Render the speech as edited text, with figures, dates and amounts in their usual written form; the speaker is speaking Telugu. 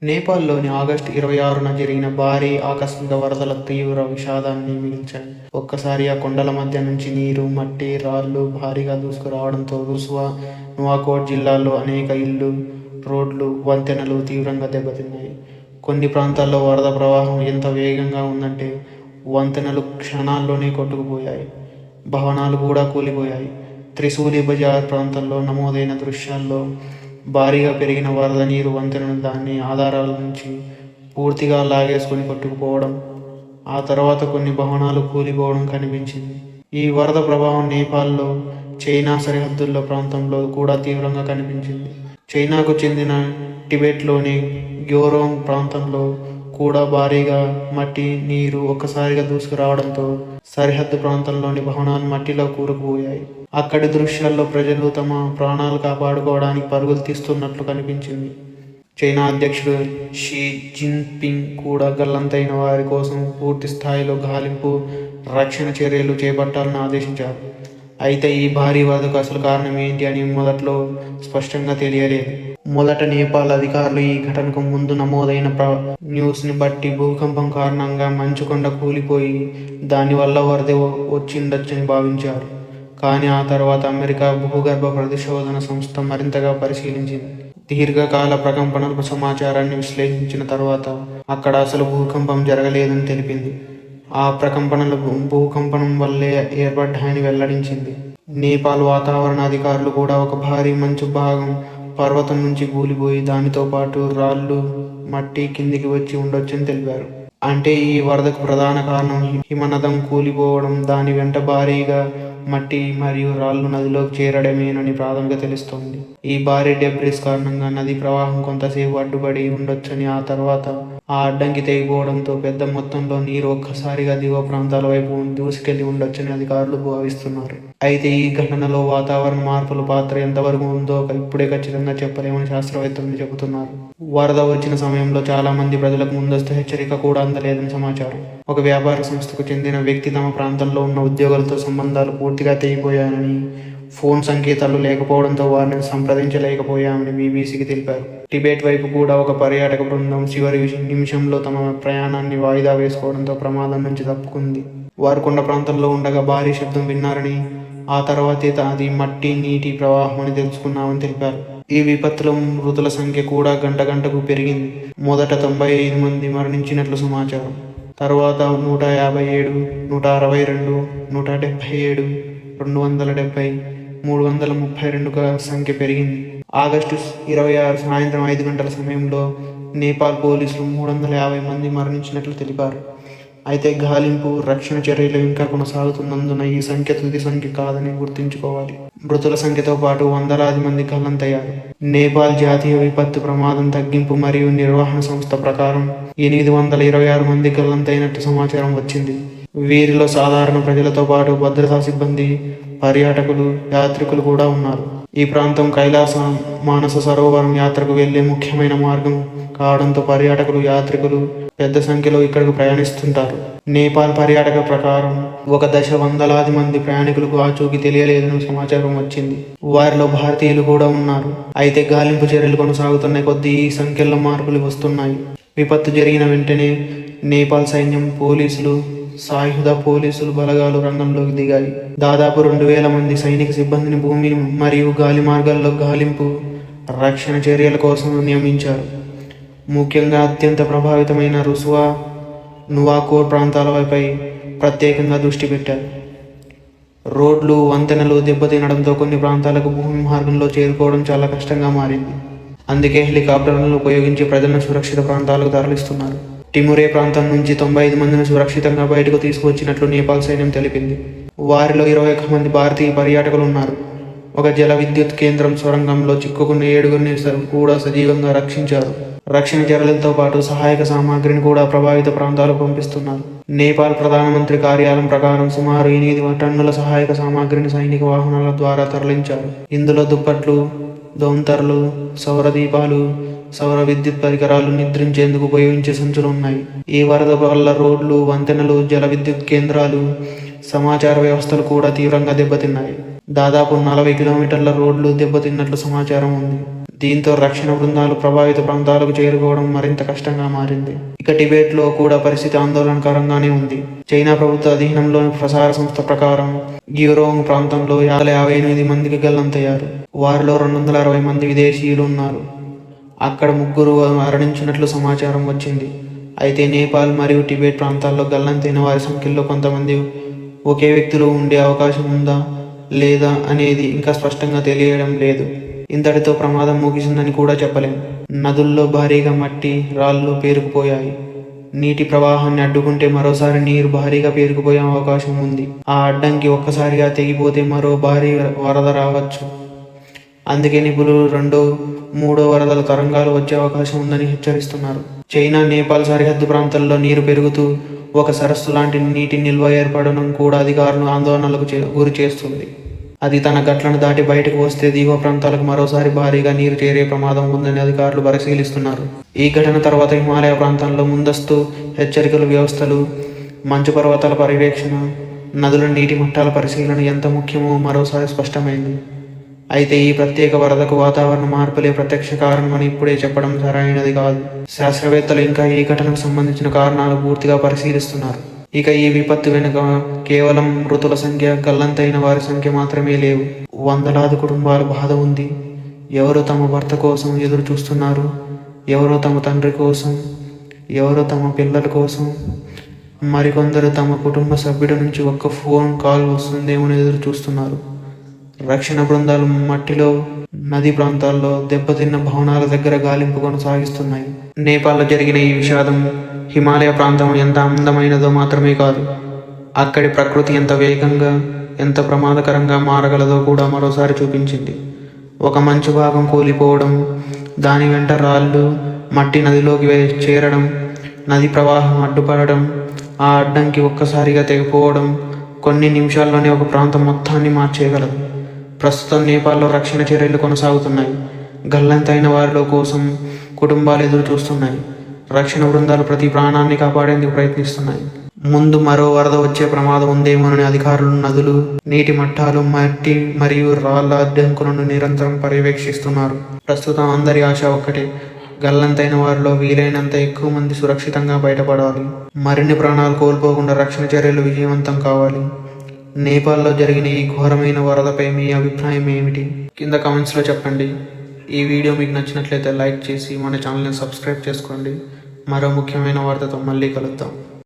నేపాల్‌లోని ఆగస్టు 26న జరిగిన భారీ ఆకస్మిక వరదలు తీవ్ర విషాదాన్ని మిగిల్చాయి. ఒక్కసారిగా కొండల మధ్య నుంచి నీరు, మట్టి, రాళ్లు భారీగా దూసుకురావడంతో రుస్వా, నువాకోట్ జిల్లాల్లో అనేక ఇళ్లు, రోడ్లు, వంతెనలు తీవ్రంగా దెబ్బతిన్నాయి. కొన్ని ప్రాంతాల్లో వరద ప్రవాహం ఎంత వేగంగా ఉందంటే వంతెనలు క్షణాల్లోనే కొట్టుకుపోయాయి. భవనాలు కూడా కూలిపోయాయి. త్రిశూలి బజార్ ప్రాంతంలో నమోదైన దృశ్యాల్లో భారీగా పెరిగిన వరద నీరు వంతెనను దాని ఆధారాల నుంచి పూర్తిగా లాగేసుకుని కొట్టుకుపోవడం, ఆ తర్వాత కొన్ని భవనాలు కూలిపోవడం కనిపించింది. ఈ వరద ప్రభావం నేపాల్లో చైనా సరిహద్దుల ప్రాంతంలో కూడా తీవ్రంగా కనిపించింది. చైనాకు చెందిన టిబెట్లోని గ్యోరోంగ్ ప్రాంతంలో కూడా భారీగా మట్టి, నీరు ఒక్కసారిగా దూసుకురావడంతో సరిహద్దు ప్రాంతంలోని భవనాలు మట్టిలో కూరుకుపోయాయి. అక్కడి దృశ్యాల్లో ప్రజలు తమ ప్రాణాలు కాపాడుకోవడానికి పరుగులు తీస్తున్నట్లు కనిపించింది. చైనా అధ్యక్షుడు షీ జిన్పింగ్ కూడా గల్లంతైన వారి కోసం పూర్తి స్థాయిలో గాలింపు, రక్షణ చర్యలు చేపట్టాలని ఆదేశించారు. అయితే ఈ భారీ వరదకు అసలు కారణం ఏంటి అని మొదట్లో స్పష్టంగా తెలియలేదు. మొదట నేపాల్ అధికారులు ఈ ఘటనకు ముందు నమోదైన న్యూస్ని బట్టి భూకంపం కారణంగా మంచుకొండ కూలిపోయి దానివల్ల వరద వచ్చిండొచ్చని భావించారు. కానీ ఆ తర్వాత అమెరికా భూగర్భ పరిశోధన సంస్థ మరింతగా పరిశీలించింది. దీర్ఘకాల ప్రకంపనల సమాచారాన్ని విశ్లేషించిన తర్వాత అక్కడ అసలు భూకంపం జరగలేదని తెలిపింది. ఆ ప్రకంపనలు భూకంపనం వల్లే ఏర్పడ్డాయని వెల్లడించింది. నేపాల్ వాతావరణ అధికారులు కూడా ఒక భారీ మంచు భాగం పర్వతం నుంచి కూలిపోయి దానితో పాటు రాళ్ళు, మట్టి కిందికి వచ్చి ఉండొచ్చని తెలిపారు. అంటే ఈ వరదకు ప్రధాన కారణం హిమనదం కూలిపోవడం, దాని వెంట భారీగా మట్టి మరియు రాళ్లు నదిలోకి చేరడమేనని ప్రాథమిక తెలుస్తోంది. ఈ భారీ డెబ్రిస్ కారణంగా నది ప్రవాహం కొంతసేపు అడ్డుపడి ఉండొచ్చని, ఆ తర్వాత ఆ అడ్డంకి తెగిపోవడంతో పెద్ద మొత్తంలో నీరు ఒక్కసారిగా దిగువ ప్రాంతాల వైపు దూసుకెళ్లి ఉండొచ్చని అధికారులు భావిస్తున్నారు. అయితే ఈ ఘటనలో వాతావరణ మార్పుల పాత్ర ఎంతవరకు ఉందో ఇప్పుడే ఖచ్చితంగా చెప్పలేమని శాస్త్రవేత్తలు చెబుతున్నారు. వరద వచ్చిన సమయంలో చాలా మంది ప్రజలకు ముందస్తు హెచ్చరిక కూడా అందలేదని సమాచారం. ఒక వ్యాపార సంస్థకు చెందిన వ్యక్తి తమ ప్రాంతంలో ఉన్న ఉద్యోగులతో సంబంధాలు పూర్తిగా తెగిపోయాయని, ఫోన్ సంకేతాలు లేకపోవడంతో వారిని సంప్రదించలేకపోయామని బీబీసీకి తెలిపారు. టిబెట్ వైపు కూడా ఒక పర్యాటక బృందం చివరి నిమిషంలో తమ ప్రయాణాన్ని వాయిదా వేసుకోవడంతో ప్రమాదం నుంచి తప్పుకుంది. వారు కొండ ప్రాంతంలో ఉండగా భారీ శబ్దం విన్నారని, ఆ తర్వాతే అది మట్టి, నీటి ప్రవాహం అని తెలుసుకున్నామని తెలిపారు. ఈ విపత్తులో మృతుల సంఖ్య కూడా గంట గంటకు పెరిగింది. మొదట 95 మంది మరణించినట్లు సమాచారం. తర్వాత 157, 162, 177, 270, 332గా సంఖ్య పెరిగింది. ఆగస్టు 26 సాయంత్రం 5 గంటల సమయంలో నేపాల్ పోలీసులు 350 మంది మరణించినట్లు తెలిపారు. అయితే గాలింపు, రక్షణ చర్యలు ఇంకా కొనసాగుతున్నందున ఈ సంఖ్య తుది సంఖ్య కాదని గుర్తుంచుకోవాలి. మృతుల సంఖ్యతో పాటు వందలాది మంది గల్లంతయ్యారు. నేపాల్ జాతీయ విపత్తు ప్రమాదం తగ్గింపు మరియు నిర్వహణ సంస్థ ప్రకారం 826 మంది గల్లంతైనట్టు సమాచారం వచ్చింది. వీరిలో సాధారణ ప్రజలతో పాటు భద్రతా సిబ్బంది, పర్యాటకులు, యాత్రికులు కూడా ఉన్నారు. ఈ ప్రాంతం కైలాస మానస సరోవరం యాత్రకు వెళ్లే ముఖ్యమైన మార్గం కావడంతో పర్యాటకులు, యాత్రికులు పెద్ద సంఖ్యలో ఇక్కడకు ప్రయాణిస్తుంటారు. నేపాల్ పర్యాటక ప్రకారం ఒక దశ వందలాది మంది ప్రయాణికులకు ఆచూకీ తెలియలేదని సమాచారం వచ్చింది. వారిలో భారతీయులు కూడా ఉన్నారు. అయితే గాలింపు చర్యలు కొనసాగుతున్న కొద్దీ ఈ సంఖ్యలో మార్పులు వస్తున్నాయి. విపత్తు జరిగిన వెంటనే నేపాల్ సైన్యం, పోలీసులు, సాయుధ పోలీసులు బలగాలు రంగంలోకి దిగాయి. దాదాపు 2000 మంది సైనిక సిబ్బందిని భూమి మరియు గాలి మార్గాల్లో గాలింపు, రక్షణ చర్యల కోసం నియమించారు. ముఖ్యంగా అత్యంత ప్రభావితమైన రుస్వా, నువాకోట్ ప్రాంతాలపై ప్రత్యేకంగా దృష్టి పెట్టారు. రోడ్లు, వంతెనలు దెబ్బతినడంతో కొన్ని ప్రాంతాలకు భూమి మార్గంలో చేరుకోవడం చాలా కష్టంగా మారింది. అందుకే హెలికాప్టర్లను ఉపయోగించి ప్రజలను సురక్షిత ప్రాంతాలకు తరలిస్తున్నారు. టిమురే ప్రాంతం నుంచి 95 మందిని సురక్షితంగా బయటకు తీసుకువచ్చినట్లు నేపాల్ సైన్యం తెలిపింది. వారిలో 21 మంది భారతీయ పర్యాటకులు ఉన్నారు. ఒక జల విద్యుత్ కేంద్రం సొరంగంలో చిక్కుకున్న 7గురిని కూడా సజీవంగా రక్షించారు. రక్షణ చర్యలతో పాటు సహాయక సామాగ్రిని కూడా ప్రభావిత ప్రాంతాలకు పంపిస్తున్నారు. నేపాల్ ప్రధానమంత్రి కార్యాలయం ప్రకారం సుమారు 8 టన్నుల సహాయక సామాగ్రిని సైనిక వాహనాల ద్వారా తరలించారు. ఇందులో దుప్పట్లు, దోంతర్లు, సౌర దీపాలు, సౌర విద్యుత్ పరికరాలు, నిద్రించేందుకు ఉపయోగించే సంచులు ఉన్నాయి. ఈ వరద వల్ల రోడ్లు, వంతెనలు, జల విద్యుత్ కేంద్రాలు, సమాచార వ్యవస్థలు కూడా తీవ్రంగా దెబ్బతిన్నాయి. దాదాపు 40 కిలోమీటర్ల రోడ్లు దెబ్బతిన్నట్లు సమాచారం ఉంది. దీంతో రక్షణ బృందాలు ప్రభావిత ప్రాంతాలకు చేరుకోవడం మరింత కష్టంగా మారింది. ఇక టిబెట్లో కూడా పరిస్థితి ఆందోళనకరంగానే ఉంది. చైనా ప్రభుత్వ అధీనంలోని ప్రసార సంస్థ ప్రకారం గ్యూరోంగ్ ప్రాంతంలో 58 మందికి గల్లంతయ్యారు. వారిలో 260 మంది విదేశీయులు ఉన్నారు. అక్కడ 3 మరణించినట్లు సమాచారం వచ్చింది. అయితే నేపాల్ మరియు టిబెట్ ప్రాంతాల్లో గల్లంతైన వారి సంఖ్యలో కొంతమంది ఒకే వ్యక్తిలో ఉండే అవకాశం ఉందా లేదా అనేది ఇంకా స్పష్టంగా తెలియడం లేదు. ఇంతటితో ప్రమాదం ముగిసిందని కూడా చెప్పలేం. నదుల్లో భారీగా మట్టి, రాళ్ళు పేరుకుపోయాయి. నీటి ప్రవాహాన్ని అడ్డుకుంటే మరోసారి నీరు భారీగా పేరుకుపోయే అవకాశం ఉంది. ఆ అడ్డంకి ఒక్కసారిగా తెగిపోతే మరో భారీ వరద రావచ్చు. అందుకే నిపుణులు 2, 3 వరదల తరంగాలు వచ్చే అవకాశం ఉందని హెచ్చరిస్తున్నారు. చైనా నేపాల్ సరిహద్దు ప్రాంతాల్లో నీరు పెరుగుతూ ఒక సరస్సు లాంటి నీటి నిల్వ ఏర్పడడం కూడా అధికారులను ఆందోళనలకు గురి చేస్తుంది. అది తన గట్లను దాటి బయటకు వస్తే దిగువ ప్రాంతాలకు మరోసారి భారీగా నీరు చేరే ప్రమాదం ఉందని అధికారులు పరిశీలిస్తున్నారు. ఈ ఘటన తర్వాత హిమాలయ ప్రాంతాల్లో ముందస్తు హెచ్చరికల వ్యవస్థలు, మంచు పర్వతాల పర్యవేక్షణ, నదుల నీటి మట్టాల పరిశీలన ఎంత ముఖ్యమో మరోసారి స్పష్టమైంది. అయితే ఈ ప్రత్యేక వరదకు వాతావరణ మార్పులే ప్రత్యక్ష కారణమని ఇప్పుడే చెప్పడం సరైనది కాదు. శాస్త్రవేత్తలు ఇంకా ఈ ఘటనకు సంబంధించిన కారణాలు పూర్తిగా పరిశీలిస్తున్నారు. ఇక ఈ విపత్తు వెనుక కేవలం మృతుల సంఖ్య, గల్లంతైన వారి సంఖ్య మాత్రమే లేవు. వందలాది కుటుంబాల బాధ ఉంది. ఎవరో తమ భర్త కోసం ఎదురు చూస్తున్నారు, ఎవరో తమ తండ్రి కోసం, ఎవరో తమ పిల్లల కోసం, మరికొందరు తమ కుటుంబ సభ్యుడి నుంచి ఒక్క ఫోన్ కాల్ వస్తుందేమో ఎదురు చూస్తున్నారు. రక్షణ బృందాలు మట్టిలో, నదీ ప్రాంతాల్లో, దెబ్బతిన్న భవనాల దగ్గర గాలింపు కొనసాగిస్తున్నాయి. నేపాల్లో జరిగిన ఈ విషాదం హిమాలయ ప్రాంతం ఎంత అందమైనదో మాత్రమే కాదు, అక్కడి ప్రకృతి ఎంత వేగంగా, ఎంత ప్రమాదకరంగా మారగలదో కూడా మరోసారి చూపించింది. ఒక మంచు భాగం కూలిపోవడం, దాని వెంట రాళ్ళు, మట్టి నదిలోకి చేరడం, నది ప్రవాహం అడ్డుపడడం, ఆ అడ్డంకి ఒక్కసారిగా తెగిపోవడం కొన్ని నిమిషాల్లోనే ఒక ప్రాంతం మొత్తాన్ని మార్చేయగలదు. ప్రస్తుతం నేపాల్లో రక్షణ చర్యలు కొనసాగుతున్నాయి. గల్లంతైన వారిలో కోసం కుటుంబాలు ఎదురు చూస్తున్నాయి. రక్షణ బృందాలు ప్రతి ప్రాణాన్ని కాపాడేందుకు ప్రయత్నిస్తున్నాయి. ముందు మరో వరద వచ్చే ప్రమాదం ఉందేమోనని అధికారులు నదులు, నీటి మట్టాలు, మట్టి మరియు రాళ్ల అడ్డంకులను నిరంతరం పర్యవేక్షిస్తున్నారు. ప్రస్తుతం అందరి ఆశ ఒక్కటే, గల్లంతైన వారిలో వీలైనంత ఎక్కువ మంది సురక్షితంగా బయటపడాలి. మరిన్ని ప్రాణాలు కోల్పోకుండా రక్షణ చర్యలు విజయవంతం కావాలి. నేపాల్లో జరిగిన ఈ ఘోరమైన వరదపై మీ అభిప్రాయం ఏమిటి? కింద కామెంట్స్లో చెప్పండి. ఈ వీడియో మీకు నచ్చినట్లయితే లైక్ చేసి మన ఛానల్ని సబ్స్క్రైబ్ చేసుకోండి. మరో ముఖ్యమైన వార్తతో మళ్ళీ కలుద్దాం.